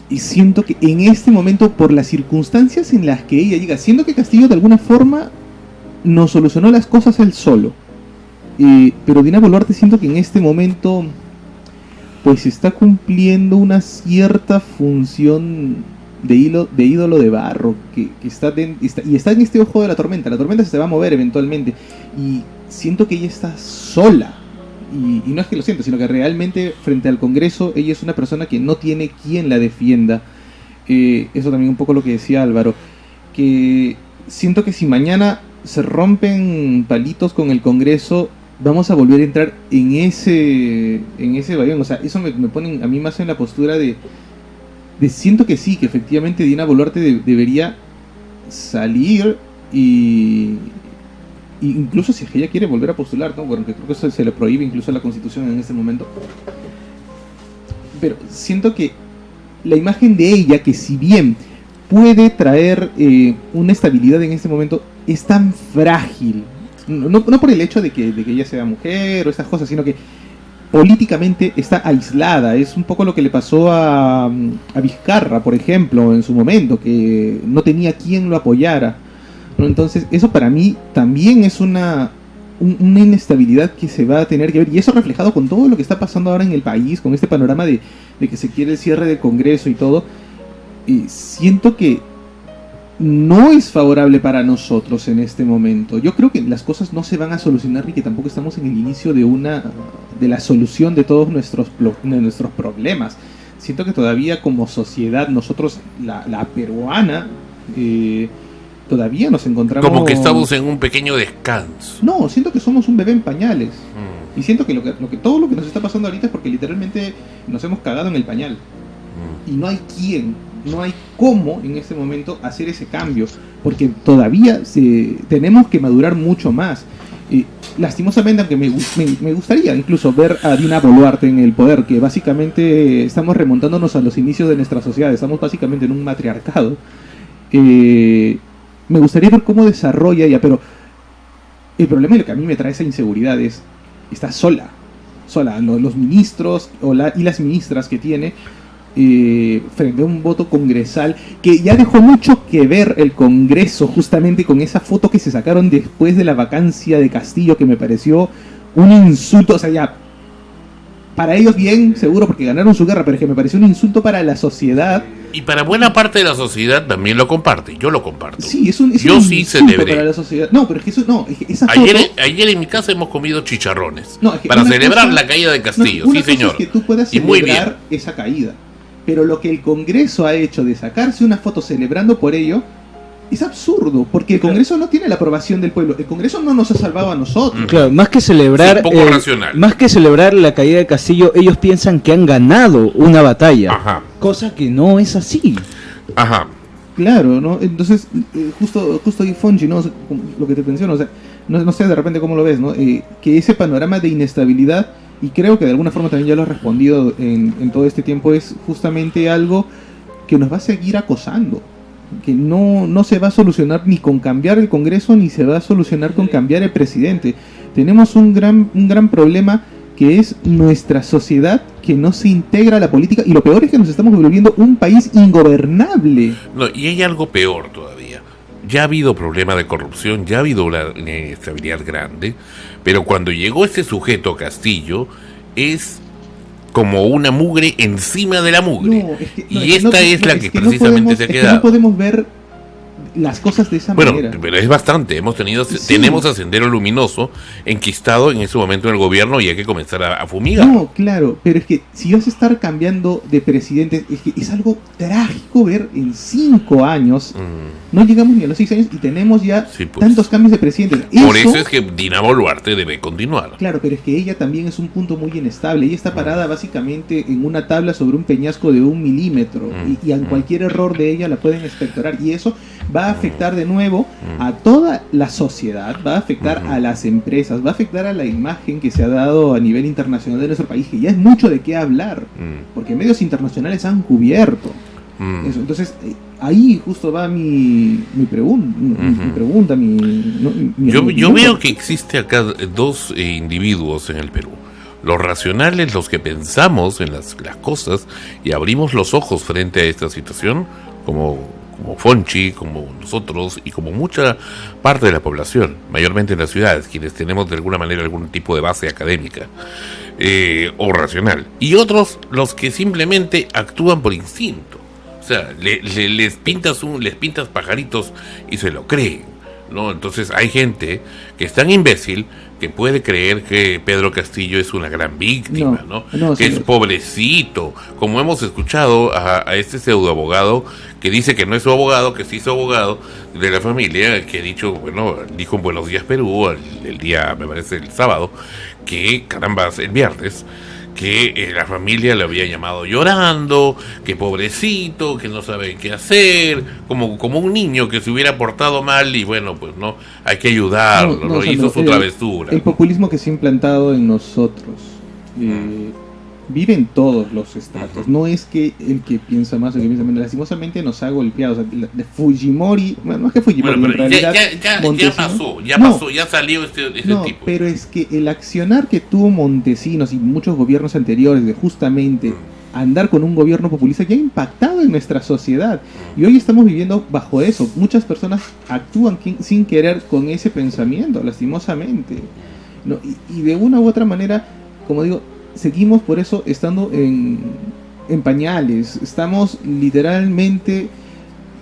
S5: y siento que en este momento, por las circunstancias en las que ella llega, siento que Castillo de alguna forma no solucionó las cosas él solo, pero Dina Boluarte siento que en este momento pues está cumpliendo una cierta función de ídolo de barro que está en este ojo de la tormenta. La tormenta se va a mover eventualmente y siento que ella está sola. Y no es que lo sienta, sino que realmente frente al Congreso ella es una persona que no tiene quien la defienda. Eso también un poco lo que decía Álvaro, que siento que si mañana se rompen palitos con el Congreso, vamos a volver a entrar en ese vallón. O sea, eso me pone a mí más en la postura de siento que sí, que efectivamente Dina Boluarte debería salir y incluso si ella quiere volver a postular, ¿no? Bueno, que creo que eso se le prohíbe incluso a la Constitución en este momento. Pero siento que la imagen de ella, que si bien puede traer una estabilidad en este momento, es tan frágil. No por el hecho de que ella sea mujer o estas cosas, sino que políticamente está aislada. Es un poco lo que le pasó a Vizcarra, por ejemplo, en su momento, que no tenía quien lo apoyara, ¿no? Entonces eso para mí también es una inestabilidad que se va a tener que ver, y eso reflejado con todo lo que está pasando ahora en el país, con este panorama de que se quiere el cierre del Congreso y todo. Siento que no es favorable para nosotros en este momento. Yo creo que las cosas no se van a solucionar y que tampoco estamos en el inicio de la solución de todos nuestros problemas. Siento que todavía como sociedad, nosotros, la peruana, todavía nos encontramos...
S1: Como que estamos en un pequeño descanso.
S5: No, siento que somos un bebé en pañales. Y siento que todo lo que nos está pasando ahorita es porque literalmente nos hemos cagado en el pañal. Y no hay cómo en este momento hacer ese cambio, porque todavía tenemos que madurar mucho más. Lastimosamente, aunque me gustaría incluso ver a Dina Boluarte en el poder, que básicamente estamos remontándonos a los inicios de nuestra sociedad, estamos básicamente en un matriarcado. Me gustaría ver cómo desarrolla ella, pero el problema y lo que a mí me trae esa inseguridad es, está sola. Los ministros y las ministras que tiene frente a un voto congresal que ya dejó mucho que ver el Congreso, justamente con esa foto que se sacaron después de la vacancia de Castillo, que me pareció un insulto. O sea, ya para ellos bien, seguro, porque ganaron su guerra, pero es que me pareció un insulto para la sociedad.
S1: Y para buena parte de la sociedad también lo comparte, yo lo comparto.
S5: Sí, es un
S1: sí celebré
S5: para la sociedad. No, pero es que eso no, es que esa foto...
S1: ayer en mi casa hemos comido chicharrones,
S5: no, es que
S1: para celebrar la caída de Castillo, sí señor.
S5: Es que tú puedas celebrar esa caída, pero lo que el Congreso ha hecho de sacarse una foto celebrando por ello es absurdo, porque el Congreso no tiene la aprobación del pueblo. El Congreso no nos ha salvado a nosotros.
S3: Claro, más que celebrar, más que celebrar la caída de Castillo, ellos piensan que han ganado una batalla.
S1: Ajá.
S3: Cosa que no es así.
S1: Ajá.
S5: Claro, ¿no? Entonces, justo ahí Fonji, ¿no? Lo que te menciono, o sea, no sé de repente cómo lo ves, ¿no? Que ese panorama de inestabilidad, y creo que de alguna forma también ya lo has respondido en todo este tiempo, es justamente algo que nos va a seguir acosando, que no se va a solucionar ni con cambiar el Congreso, ni se va a solucionar con cambiar el presidente. Tenemos un gran problema, que es nuestra sociedad que no se integra a la política, y lo peor es que nos estamos volviendo un país ingobernable.
S1: No, y hay algo peor todavía. Ya ha habido problema de corrupción, ya ha habido una inestabilidad grande, pero cuando llegó este sujeto Castillo, es como una mugre encima de la mugre.
S5: No, es que esta es la que precisamente se ha quedado. No podemos ver las cosas de esa
S1: Bueno,
S5: manera.
S1: pero es bastante.
S5: Sí.
S1: Tenemos a Sendero Luminoso enquistado en ese momento en el gobierno y hay que comenzar a fumigar.
S5: No, claro, pero es que si vas a estar cambiando de presidente, es que es algo trágico ver en 5 años, no llegamos ni a los 6 años y tenemos ya
S1: Sí, pues.
S5: tantos cambios de presidentes.
S1: Por eso es que Dina Boluarte debe continuar.
S5: Claro, pero es que ella también es un punto muy inestable. Ella está parada básicamente en una tabla sobre un peñasco de 1 milímetro y a cualquier error de ella la pueden expectorar. Y eso va a afectar de nuevo a toda la sociedad, va a afectar a las empresas, va a afectar a la imagen que se ha dado a nivel internacional de nuestro país, que ya es mucho de qué hablar, porque medios internacionales han cubierto eso. Entonces, ahí justo va mi pregunta,
S1: Yo
S5: opinión.
S1: veo que existe acá dos individuos en el Perú. Los racionales, los que pensamos en las cosas y abrimos los ojos frente a esta situación, como Fonchi, como nosotros y como mucha parte de la población, mayormente en las ciudades, quienes tenemos de alguna manera algún tipo de base académica o racional. Y otros, los que simplemente actúan por instinto. O sea, les pintas pajaritos y se lo creen, ¿no? Entonces hay gente que es tan imbécil que puede creer que Pedro Castillo es una gran víctima, ¿no? Que es pobrecito, como hemos escuchado a este pseudoabogado que dice que no es su abogado, que sí es su abogado de la familia, que dijo en Buenos Días Perú, el día, me parece el sábado, que carambas, el viernes, que la familia le había llamado llorando, que pobrecito, que no sabe qué hacer, como un niño que se hubiera portado mal y hay que ayudarlo, ¿no? Hizo su travesura.
S5: El populismo que se ha implantado en nosotros vive en todos los estratos. No es que el que piensa más o el que piensa menos, lastimosamente nos ha golpeado. O sea, de Fujimori, bueno, no es que Fujimori,
S1: Pero
S5: en realidad
S1: ya pasó, ya salió este tipo.
S5: Pero es que el accionar que tuvo Montesinos y muchos gobiernos anteriores de justamente andar con un gobierno populista ya ha impactado en nuestra sociedad. Y hoy estamos viviendo bajo eso. Muchas personas actúan sin querer con ese pensamiento, lastimosamente. ¿No? Y de una u otra manera, como digo, seguimos por eso estando en pañales. Estamos literalmente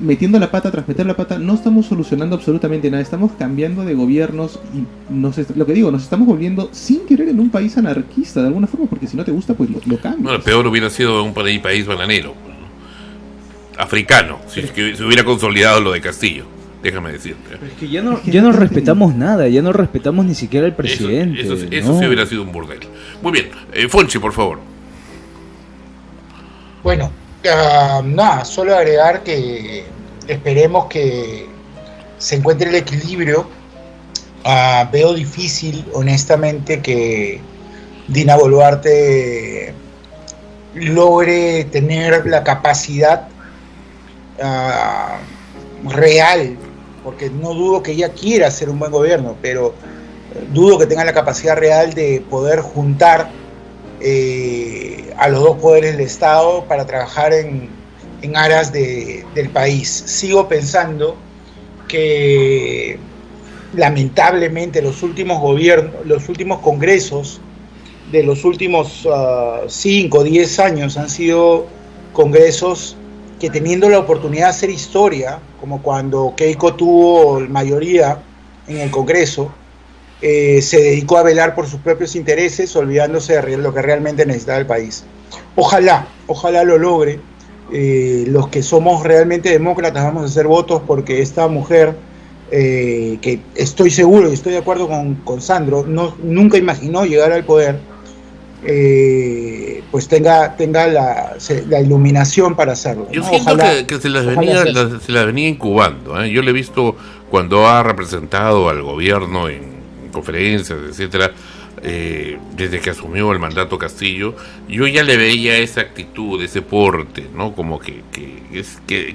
S5: metiendo la pata tras meter la pata. No estamos solucionando absolutamente nada. Estamos cambiando de gobiernos y nos estamos volviendo sin querer en un país anarquista de alguna forma, porque si no te gusta pues lo cambias.
S1: Bueno, peor hubiera sido un país bananero, ¿no? Africano, si se hubiera consolidado lo de Castillo. Déjame decirte.
S3: Pero es que ya no respetamos nada, ya no respetamos ni siquiera al presidente.
S1: Eso
S3: ¿no?
S1: sí hubiera sido un burdel. Muy bien, Fonchi, por favor.
S2: Bueno, nada, solo agregar que esperemos que se encuentre el equilibrio. Veo difícil, honestamente, que Dina Boluarte logre tener la capacidad real, porque no dudo que ella quiera hacer un buen gobierno, pero dudo que tenga la capacidad real de poder juntar a los dos poderes del Estado para trabajar en aras del país. Sigo pensando que lamentablemente los últimos congresos de los últimos 5 o 10 años han sido congresos que, teniendo la oportunidad de hacer historia, como cuando Keiko tuvo mayoría en el Congreso, se dedicó a velar por sus propios intereses, olvidándose de lo que realmente necesitaba el país. Ojalá lo logre. Los que somos realmente demócratas vamos a hacer votos porque esta mujer, que estoy seguro y estoy de acuerdo con Sandro, nunca imaginó llegar al poder, pues tenga la iluminación para hacerlo, ¿no?
S1: Yo siento que se las venía incubando, ¿eh? Yo le he visto cuando ha representado al gobierno en conferencias, etcétera, desde que asumió el mandato Castillo, yo ya le veía esa actitud, ese porte, ¿no? Como que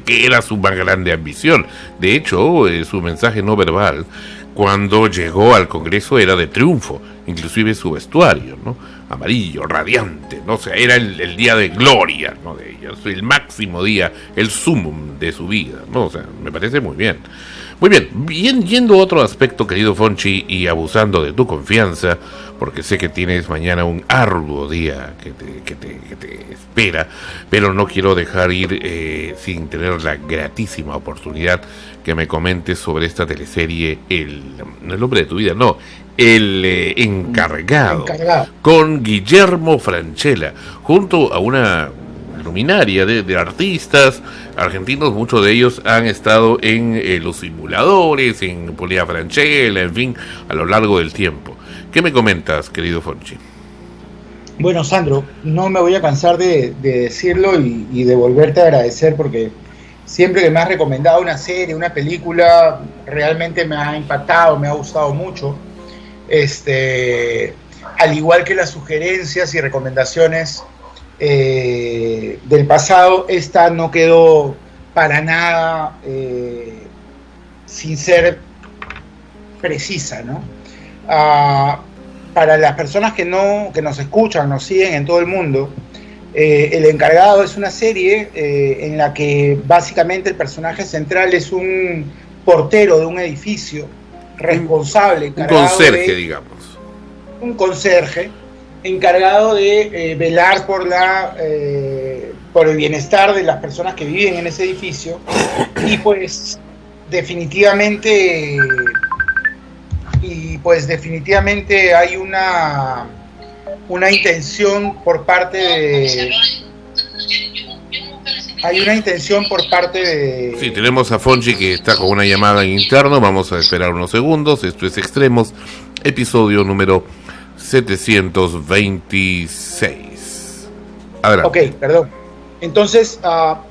S1: era su más grande ambición. De hecho, su mensaje no verbal, cuando llegó al Congreso, era de triunfo, inclusive su vestuario, ¿no? Amarillo, radiante, ¿no? O sea, era el día de gloria, ¿no? De ella, el máximo día, el sumum de su vida, ¿no? O sea, me parece muy bien. Muy bien, yendo a otro aspecto, querido Fonchi, y abusando de tu confianza, porque sé que tienes mañana un arduo día que te espera, pero no quiero dejar ir sin tener la gratísima oportunidad que me comentes sobre esta teleserie, el hombre de tu vida, no, el encargado, con Guillermo Francella, junto a una luminaria de artistas argentinos. Muchos de ellos han estado en los simuladores, en Polía Francella, en fin, a lo largo del tiempo. ¿Qué me comentas, querido Fonchi?
S2: Bueno, Sandro, no me voy a cansar de decirlo y de volverte a agradecer, porque siempre que me has recomendado una serie, una película, realmente me ha impactado, me ha gustado mucho. Al igual que las sugerencias y recomendaciones del pasado, esta no quedó para nada sin ser precisa, ¿no? Para las personas que nos escuchan, nos siguen en todo el mundo, El Encargado es una serie en la que básicamente el personaje central es un portero de un edificio responsable,
S1: un conserje, digamos.
S2: Un conserje encargado de velar por el bienestar de las personas que viven en ese edificio. Y pues definitivamente hay una intención por parte de
S1: Sí, tenemos a Fonchi que está con una llamada en interno. Vamos a esperar unos segundos. Esto es Extremos, episodio número 726. Adelante.
S2: Ok, perdón. Entonces, la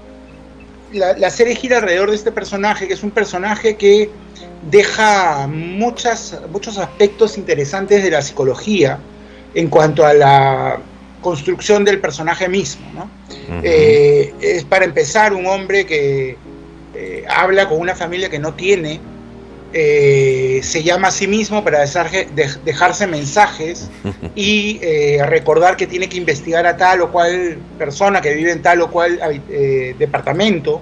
S2: serie gira alrededor de este personaje, que es un personaje que deja muchos aspectos interesantes de la psicología en cuanto a la construcción del personaje mismo, ¿no? Uh-huh. Es, para empezar, un hombre que habla con una familia que no tiene, se llama a sí mismo para dejarse mensajes y recordar que tiene que investigar a tal o cual persona que vive en tal o cual departamento.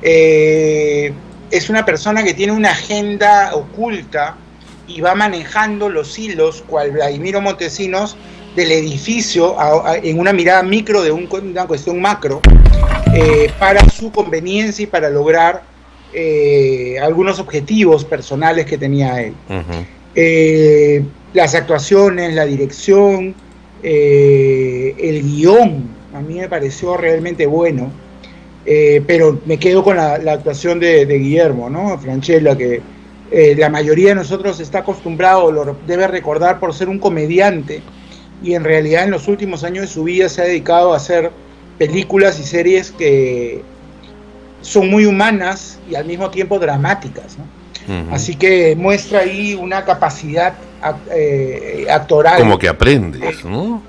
S2: Es una persona que tiene una agenda oculta y va manejando los hilos, cual Vladimiro Montesinos, del edificio en una mirada micro de una cuestión macro, para su conveniencia y para lograr algunos objetivos personales que tenía él. Uh-huh. Las actuaciones, la dirección, el guión, a mí me pareció realmente bueno, pero me quedo con la actuación de Guillermo, ¿no? Francella, que la mayoría de nosotros está acostumbrado, lo debe recordar por ser un comediante, y en realidad en los últimos años de su vida se ha dedicado a hacer películas y series que son muy humanas y al mismo tiempo dramáticas, ¿no? Uh-huh. Así que muestra ahí una capacidad actoral.
S1: Como que aprendes, ¿no?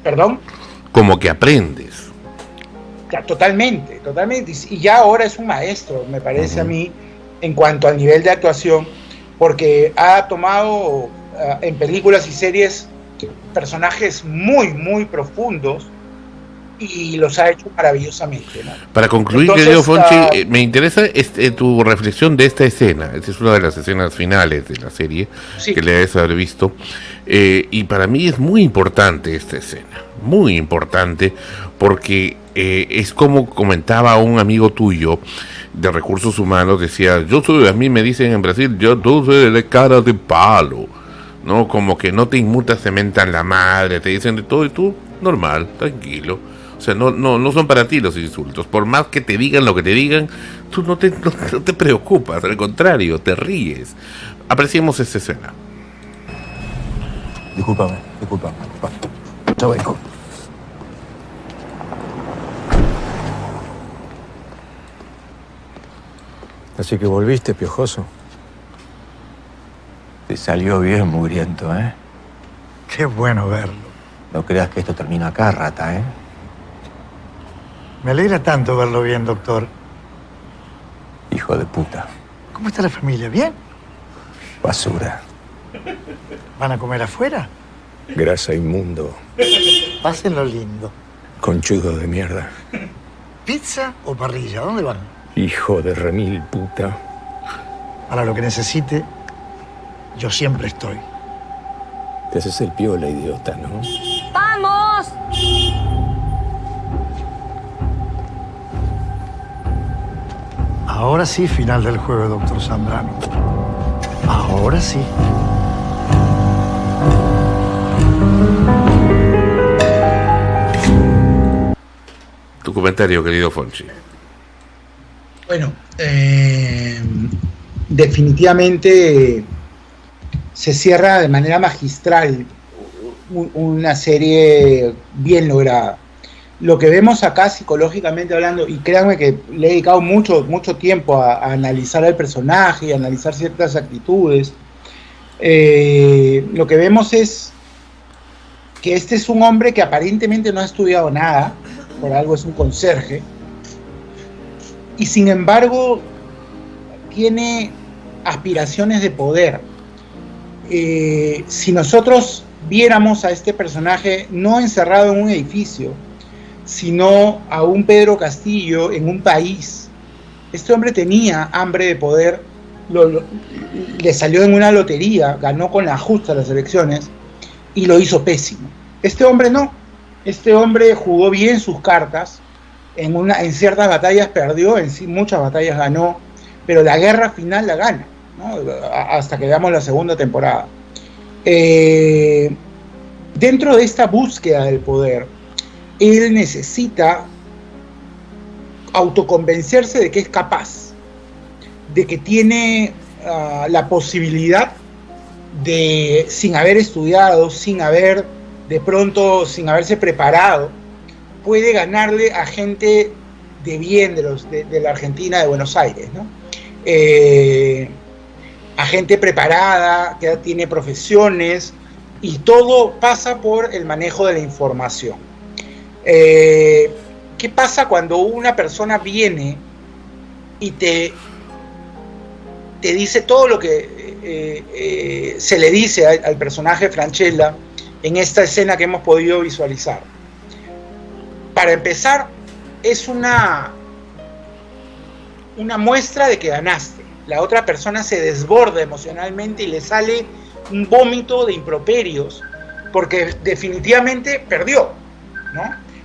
S2: ¿Perdón?
S1: Como que aprendes.
S2: Totalmente. Y ya ahora es un maestro, me parece, uh-huh, a mí, en cuanto al nivel de actuación, porque ha tomado en películas y series personajes muy, muy profundos y los ha hecho maravillosamente, ¿no?
S1: Para concluir, querido Fonchi, me interesa tu reflexión de esta escena. Esta es una de las escenas finales de la serie, sí, que le debes haber visto, y para mí es muy importante esta escena, muy importante, porque es como comentaba un amigo tuyo de recursos humanos, decía, a mí me dicen en Brasil, tú soy de cara de palo, ¿no? Como que no te inmutas, te mentan la madre, te dicen de todo, y tú, normal, tranquilo. O sea, no son para ti los insultos. Por más que te digan lo que te digan, tú no te preocupas, al contrario, te ríes. Apreciemos esta escena.
S6: Discúlpame. Ya vengo. Así que volviste, piojoso. Te salió bien, mugriento, ¿eh?
S7: Qué bueno verlo.
S6: No creas que esto termina acá, rata, ¿eh?
S7: Me alegra tanto verlo bien, doctor.
S6: Hijo de puta.
S7: ¿Cómo está la familia? ¿Bien?
S6: Basura.
S7: ¿Van a comer afuera?
S6: Grasa inmundo.
S7: Pásenlo lindo.
S6: Conchudo de mierda.
S7: ¿Pizza o parrilla? ¿Dónde van?
S6: Hijo de remil puta.
S7: Para lo que necesite, yo siempre estoy.
S6: Te haces el piola, idiota, ¿no?
S8: ¡Vamos!
S7: Ahora sí, final del juego, doctor Zambrano. Ahora sí.
S1: Tu comentario, querido Fonchi.
S2: Bueno, definitivamente se cierra de manera magistral una serie bien lograda. Lo que vemos acá psicológicamente hablando, y créanme que le he dedicado mucho tiempo a analizar al personaje y a analizar ciertas actitudes, lo que vemos es que este es un hombre que aparentemente no ha estudiado nada, por algo es un conserje, y sin embargo tiene aspiraciones de poder. Si nosotros viéramos a este personaje no encerrado en un edificio, sino a un Pedro Castillo en un país, este hombre tenía hambre de poder, le salió en una lotería, ganó con la justa las elecciones y lo hizo pésimo. Este hombre no, este hombre jugó bien sus cartas, en ciertas batallas perdió, en sí muchas batallas ganó, pero la guerra final la gana, ¿no? Hasta que veamos la segunda temporada. Dentro de esta búsqueda del poder, él necesita autoconvencerse de que es capaz, de que tiene la posibilidad de, sin haber estudiado, sin haberse preparado, puede ganarle a gente de bien de la Argentina, de Buenos Aires, ¿no? A gente preparada, que tiene profesiones, y todo pasa por el manejo de la información. ¿Qué pasa cuando una persona viene y te dice todo lo que se le dice al personaje Francella en esta escena que hemos podido visualizar? Para empezar, es una muestra de que ganaste. La otra persona se desborda emocionalmente y le sale un vómito de improperios, porque definitivamente perdió, ¿no?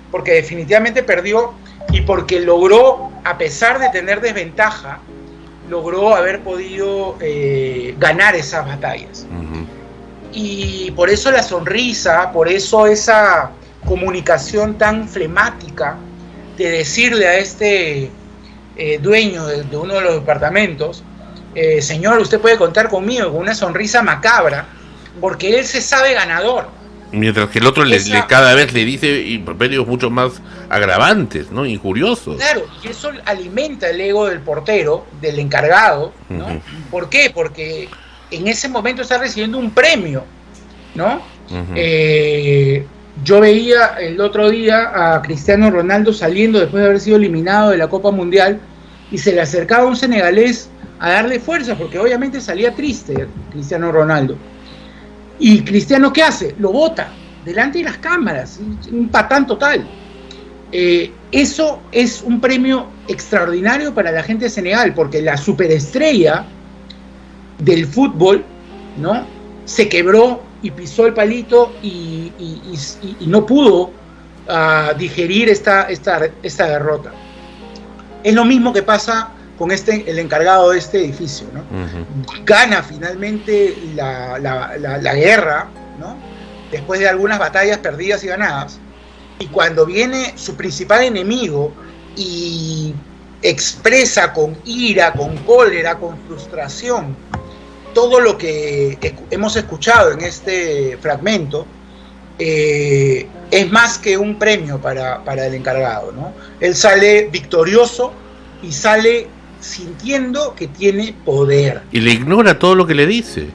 S2: Porque definitivamente perdió y porque logró, a pesar de tener desventaja, logró haber podido ganar esas batallas. Uh-huh. Y por eso la sonrisa, por eso esa comunicación tan flemática de decirle a este dueño de uno de los departamentos, señor, usted puede contar conmigo, con una sonrisa macabra, porque él se sabe ganador.
S1: Mientras que el otro cada vez le dice improperios mucho más agravantes, ¿no? Injuriosos.
S2: Claro, y eso alimenta el ego del portero, del encargado, ¿no? Uh-huh. ¿Por qué? Porque en ese momento está recibiendo un premio, ¿no? Uh-huh. Yo veía el otro día a Cristiano Ronaldo saliendo después de haber sido eliminado de la Copa Mundial y se le acercaba un senegalés a darle fuerza, porque obviamente salía triste Cristiano Ronaldo. ¿Y Cristiano qué hace? Lo bota delante de las cámaras, un patán total. Eso es un premio extraordinario para la gente de Senegal, porque la superestrella del fútbol, ¿no?, se quebró y pisó el palito y no pudo digerir esta derrota. Es lo mismo que pasa con el encargado de este edificio, ¿no? Uh-huh. Gana finalmente la guerra, ¿no?, después de algunas batallas perdidas y ganadas, y cuando viene su principal enemigo y expresa con ira, con cólera, con frustración todo lo que hemos escuchado en este fragmento, es más que un premio para el encargado, ¿no? Él sale victorioso y sale sintiendo que tiene poder.
S1: Y le ignora todo lo que le dice.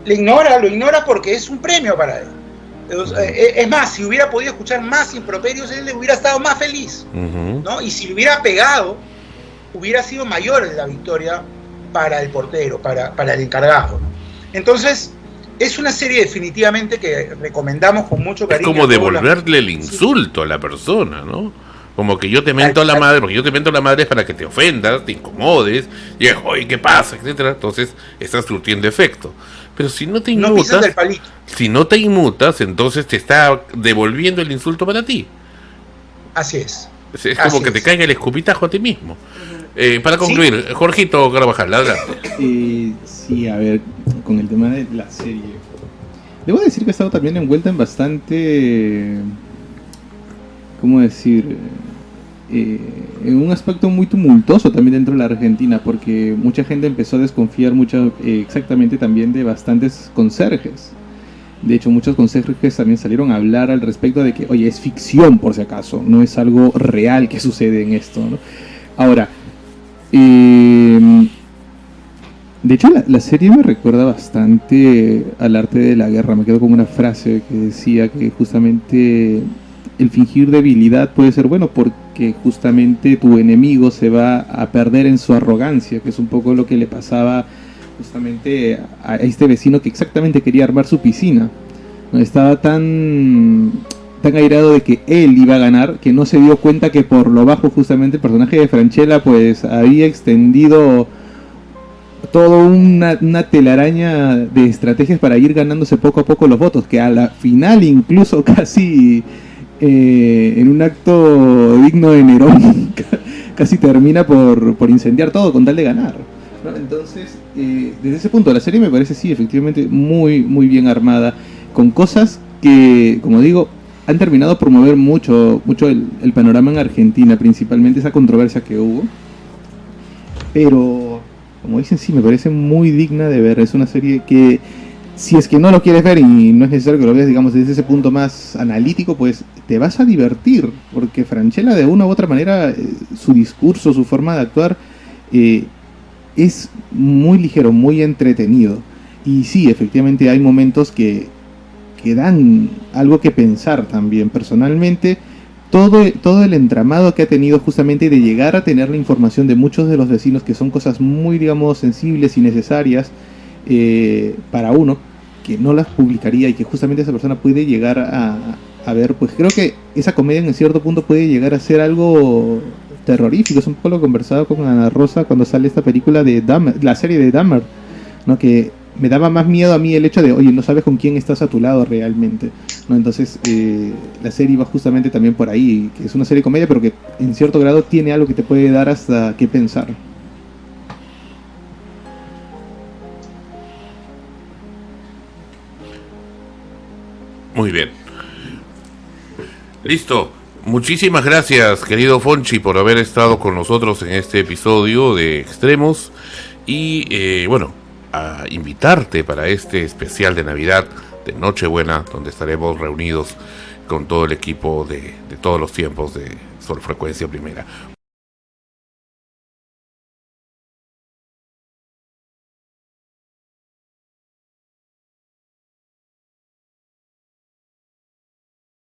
S2: Lo ignora porque es un premio para él. Es más, si hubiera podido escuchar más improperios, él hubiera estado más feliz, uh-huh, ¿no? Y si le hubiera pegado, hubiera sido mayor la victoria para el portero, para el encargado, ¿no? Entonces, es una serie definitivamente que recomendamos con mucho cariño.
S1: Es como devolverle el insulto a la persona, ¿no? Como que yo te mento a la madre, porque yo te mento a la madre es para que te ofendas, te incomodes, y digas, oye, ¿qué pasa? Etcétera. Entonces, estás surtiendo efecto. Pero si no te
S2: No pisas
S1: inmutas,
S2: del palito.
S1: si no te inmutas, entonces te está devolviendo el insulto para ti.
S2: Así es.
S1: Es como
S2: Así
S1: que te
S2: es.
S1: caiga el escupitajo a ti mismo. Para concluir, Jorgito Carvajal, adelante.
S5: Sí, a ver, con el tema de la serie. Debo decir que he estado también envuelta en bastante, ¿cómo decir? En un aspecto muy tumultuoso también dentro de la Argentina, porque mucha gente empezó a desconfiar mucho, exactamente también de bastantes conserjes. De hecho, muchos conserjes también salieron a hablar al respecto de que, oye, es ficción por si acaso, no es algo real que sucede en esto, ¿no? Ahora, de hecho la serie me recuerda bastante al arte de la guerra. Me quedo con una frase que decía que justamente el fingir debilidad puede ser bueno porque justamente tu enemigo se va a perder en su arrogancia, que es un poco lo que le pasaba justamente a este vecino que exactamente quería armar su piscina. Estaba tan airado de que él iba a ganar que no se dio cuenta que por lo bajo justamente el personaje de Francella pues había extendido toda una telaraña de estrategias para ir ganándose poco a poco los votos, que a la final incluso casi en un acto digno de Nerón casi termina por incendiar todo con tal de ganar, ¿no? Entonces, desde ese punto la serie me parece sí, efectivamente muy, muy bien armada, con cosas que, como digo, han terminado por mover mucho el panorama en Argentina, principalmente esa controversia que hubo. Pero, como dicen, sí, me parece muy digna de ver. Es una serie que, si es que no lo quieres ver y no es necesario que lo veas, digamos, desde ese punto más analítico, pues te vas a divertir. Porque Francella, de una u otra manera, su discurso, su forma de actuar, es muy ligero, muy entretenido. Y sí, efectivamente hay momentos que dan algo que pensar también. Personalmente, todo el entramado que ha tenido justamente de llegar a tener la información de muchos de los vecinos, que son cosas muy, digamos, sensibles y necesarias para uno, que no las publicaría y que justamente esa persona puede llegar a ver, pues creo que esa comedia en cierto punto puede llegar a ser algo terrorífico. Es un poco lo conversado con Ana Rosa cuando sale esta película de Dahmer, la serie de Dahmer, ¿no? Que me daba más miedo a mí el hecho de, oye, no sabes con quién estás a tu lado realmente, ¿no? Entonces, la serie va justamente también por ahí, que es una serie de comedia, pero que en cierto grado tiene algo que te puede dar hasta qué pensar.
S1: Muy bien. Listo. Muchísimas gracias, querido Fonchi, por haber estado con nosotros en este episodio de Extremos. Y bueno, a invitarte para este especial de Navidad, de Nochebuena, donde estaremos reunidos con todo el equipo de todos los tiempos de Sol Frecuencia Primera.